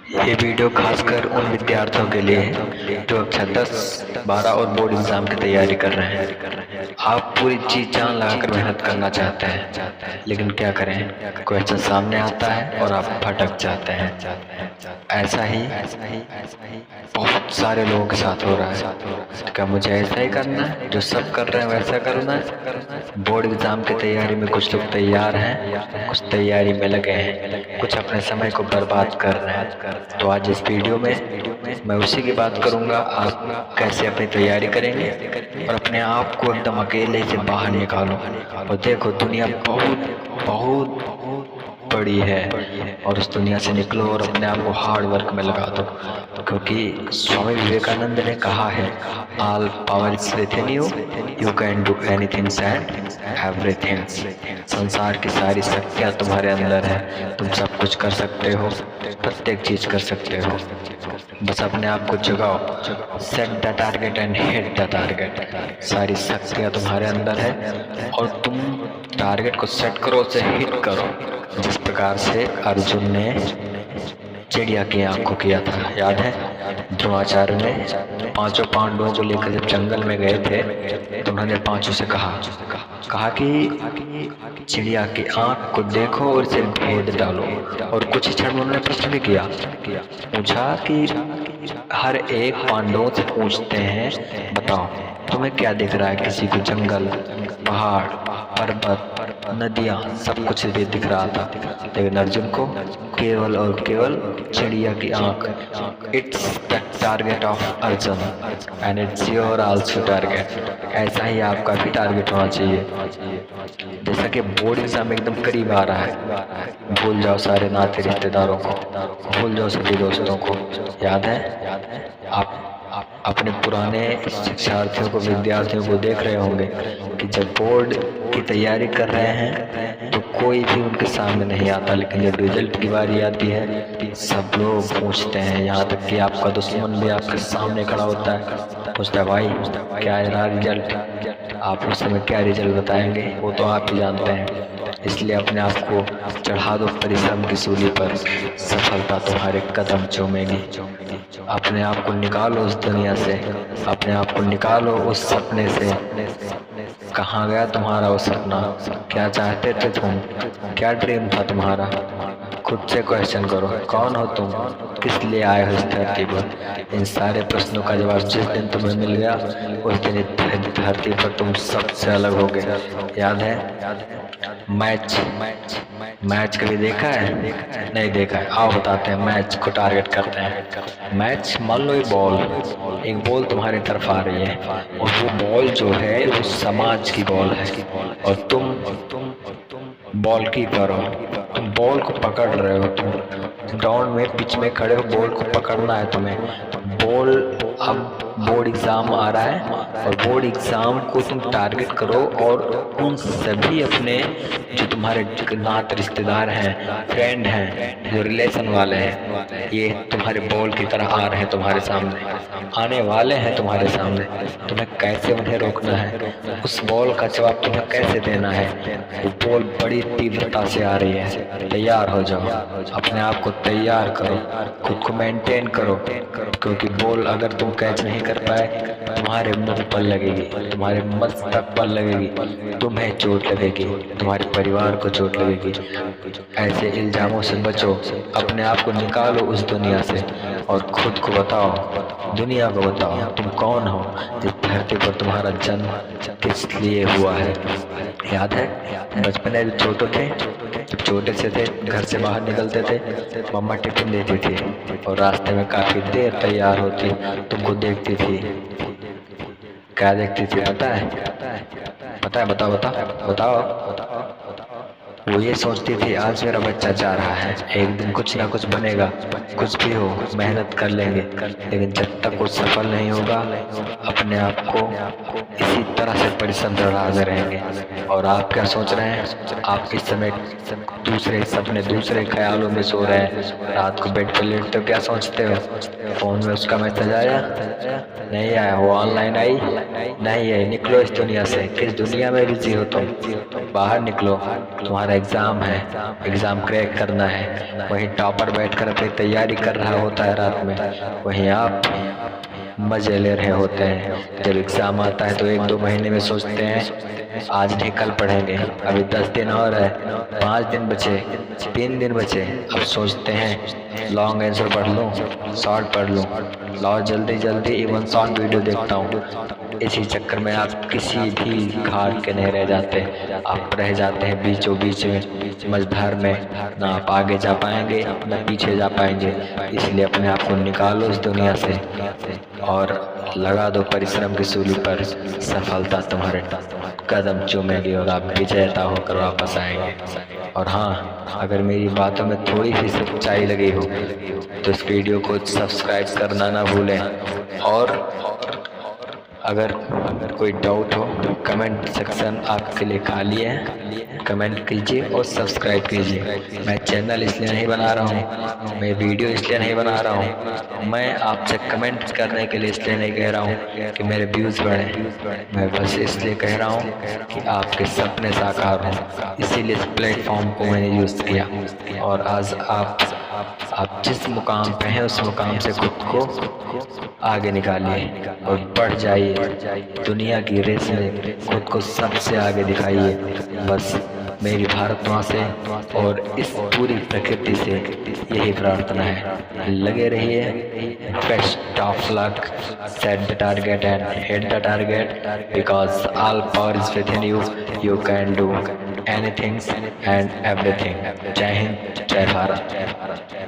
ये वीडियो खासकर उन विद्यार्थियों के लिए है जो कक्षा 10, 12 और बोर्ड एग्जाम की तैयारी कर रहे हैं। आप पूरी चीज जान लगाकर मेहनत करना चाहते हैं, लेकिन क्या करें, क्वेश्चन सामने आता है और आप भटक जाते हैं। ऐसा ही बहुत सारे लोगों के साथ हो रहा है। तो क्या मुझे ऐसा ही करना है, जो सब कर रहे हैं वैसा करना है? बोर्ड एग्जाम की तैयारी में कुछ लोग तैयार हैं, कुछ तैयारी में लगे हैं, कुछ अपने समय को बर्बाद कर रहे हैं। तो आज इस वीडियो में मैं उसी की बात करूंगा, आप कैसे अपनी तैयारी करेंगे और अपने आप को एकदम अकेले से बाहर निकालो। और देखो, दुनिया बहुत बहुत बड़ी है और उस दुनिया से निकलो और अपने आप को हार्ड वर्क में लगा दो, क्योंकि स्वामी विवेकानंद ने कहा है, all power is with in you, you can do anything and everything. संसार की सारी शक्तियाँ तुम्हारे अंदर है, तुम सब कुछ कर सकते हो, प्रत्येक चीज कर सकते हो। बस अपने आप को जगाओ, set the target and hit the target. सारी शक्तियाँ तुम्हारे अंदर है और तुम टारगेट को सेट करो, उसे हिट करो। जिस प्रकार से अर्जुन ने चिड़िया की आंख को किया था, याद है? द्रोणाचार्य ने पांचों पांडवों को लेकर जब जंगल में गए थे तो उन्होंने पांचों से कहा कि चिड़िया की आंख को देखो और इसे भेद डालो। और कुछ क्षण में उन्होंने प्रश्न भी किया, पूछा कि हर एक पांडवों से पूछते हैं, बताओ तुम्हें क्या दिख रहा है? किसी को जंगल, पहाड़, पर्वत, नदियाँ, सब कुछ भी दिख रहा था, लेकिन अर्जुन को केवल और केवल चिड़िया की आंख। It's the target of Arjun and it's your also target. ऐसा ही आपका भी टारगेट होना चाहिए। जैसा कि बोर्ड एग्जाम एकदम करीब आ रहा है, भूल जाओ सारे नाते रिश्तेदारों को, भूल जाओ सभी दोस्तों को। याद है आप अपने पुराने शिक्षार्थियों को, विद्यार्थियों को देख रहे होंगे कि जब बोर्ड की तैयारी कर रहे हैं तो कोई भी उनके सामने नहीं आता, लेकिन जब रिजल्ट की बारी आती है सब लोग पूछते हैं। यहाँ तक कि आपका दुश्मन भी आपके सामने खड़ा होता है, पूछता है भाई क्या है रहा रिजल्ट? आप उस समय क्या रिजल्ट बताएंगे, वो तो आप ही जानते हैं। इसलिए अपने आप को चढ़ा दो परिश्रम की सूली पर, सफलता तुम्हारे कदम चूमेगी। अपने आप को निकालो उस दुनिया से, अपने आप को निकालो उस सपने से। कहाँ गया तुम्हारा वो सपना? क्या चाहते थे तुम? क्या ड्रीम था तुम्हारा? खुद से क्वेश्चन करो, कौन हो तुम? किस लिए आए हो इस धरती पर? इन सारे प्रश्नों का जवाब जिस दिन तुम्हें मिल गया, उस दिन इस धरती पर तुम सबसे अलग हो गए। याद है मैच कभी देखा है? नहीं देखा है? आओ बताते हैं, मैच को टारगेट करते हैं। मैच, मान लो एक बॉल तुम्हारी तरफ आ रही है और वो बॉल जो है वो समाज की बॉल है और तुम बॉल कीपर हो, तुम बॉल को पकड़ रहे हो, तुम ग्राउंड में पिच में खड़े हो, बॉल को पकड़ना है तुम्हें। बॉल, अब बोर्ड एग्जाम आ रहा है और बोर्ड एग्जाम को तुम टारगेट करो और उन सभी अपने जो तुम्हारे नात रिश्तेदार हैं, फ्रेंड हैं, जो रिलेशन वाले हैं, ये तुम्हारे बॉल की तरह आ रहे हैं तुम्हारे सामने, आने वाले हैं तुम्हारे सामने। तुम्हें कैसे उन्हें रोकना है, उस बॉल का जवाब तुम्हें कैसे देना है। वो बॉल बड़ी तीव्रता से आ रही है, तैयार हो जाओ, अपने आप को तैयार करो, खुद को मेंटेन करो, क्योंकि बॉल अगर तुम कैच नहीं कर पाए तुम्हारे मुंह पर लगेगी, तुम्हारे मस्तक पर लगेगी, तुम्हें चोट लगेगी, तुम्हारे परिवार को चोट लगेगी। ऐसे इल्जामों से बचो, अपने आप को निकालो उस दुनिया से और खुद को बताओ, दुनिया को बताओ तुम कौन हो, इस धरती पर तुम्हारा जन्म किस लिए हुआ है। याद है बचपन में जब छोटे थे, जब छोटे से थे, घर से बाहर निकलते थे, मम्मा टिफिन देती थी और रास्ते में काफी देर तैयार होती, तुमको देखती थी। क्या देखती थी पता है? बताओ बताओ बताओ। वो ये सोचती थी आज मेरा बच्चा जा रहा है, एक दिन कुछ ना कुछ बनेगा, कुछ भी हो मेहनत कर लेंगे, लेकिन जब तक वो सफल नहीं होगा अपने आप को इसी तरह से परिश्रम दोहराते रहेंगे। और आप क्या सोच रहे हैं? आप इस समय दूसरे सपने, दूसरे ख्यालों में सो रहे हैं, रात को बेड पर लेटते हो, क्या सोचते हो? फोन में उसका मैसेज आया नहीं आया, वो ऑनलाइन आई नहीं है। निकलो इस दुनिया से। किस दुनिया में बिजी हो तुम? बाहर निकलो, तुम्हारा एग्ज़ाम है, एग्ज़ाम क्रैक करना है। वहीं टॉपर बैठकर अपनी तैयारी कर रहा होता है रात में, वहीं आप मज़े ले रहे होते हैं। जब एग्ज़ाम आता है तो 1-2 महीने में सोचते हैं आज नहीं कल पढ़ेंगे, अभी 10 दिन और है, 5 दिन बचे, 3 दिन बचे। अब सोचते हैं लॉन्ग आंसर पढ़ लूँ, शॉर्ट पढ़ लूँ, लाओ जल्दी जल्दी इवन शॉर्ट वीडियो देखता हूँ। इसी चक्कर में आप किसी भी घाट के नहीं रह जाते, आप रह जाते हैं बीचों बीच में, मझधार में। ना आप आगे जा पाएंगे ना पीछे जा पाएंगे। इसलिए अपने आप को निकालो इस दुनिया से और लगा दो परिश्रम की सूली पर। सफलता तुम्हारे कदम चूमेगी और आप विजेता होकर वापस आएंगे। और हाँ, अगर मेरी बातों में थोड़ी सी सच्चाई लगी हो तो इस वीडियो को सब्सक्राइब करना ना भूलें। और अगर कोई डाउट हो कमेंट सेक्शन आपके लिए खाली है, कमेंट कीजिए और सब्सक्राइब कीजिए। मैं चैनल इसलिए नहीं बना रहा हूँ, मैं वीडियो इसलिए नहीं बना रहा हूँ, मैं आपसे कमेंट करने के लिए इसलिए नहीं कह रहा हूँ कि मेरे व्यूज़ बढ़ें। मैं बस इसलिए कह रहा हूँ कि आपके सपने साकार हों। इसीलिए इस प्लेटफॉर्म को मैंने यूज़ किया। और आज आप जिस मुकाम पे हैं उस मुकाम से खुद को आगे निकालिए और बढ़ जाइए। दुनिया की रेस में खुद को सबसे आगे दिखाइए। बस मेरी भारत माँ से और इस पूरी प्रकृति से यही प्रार्थना है। लगे रहिए। Best of luck, set the target and hit the target because all power is with in you. You can do anything and everything. जय हिंद, जय भारत।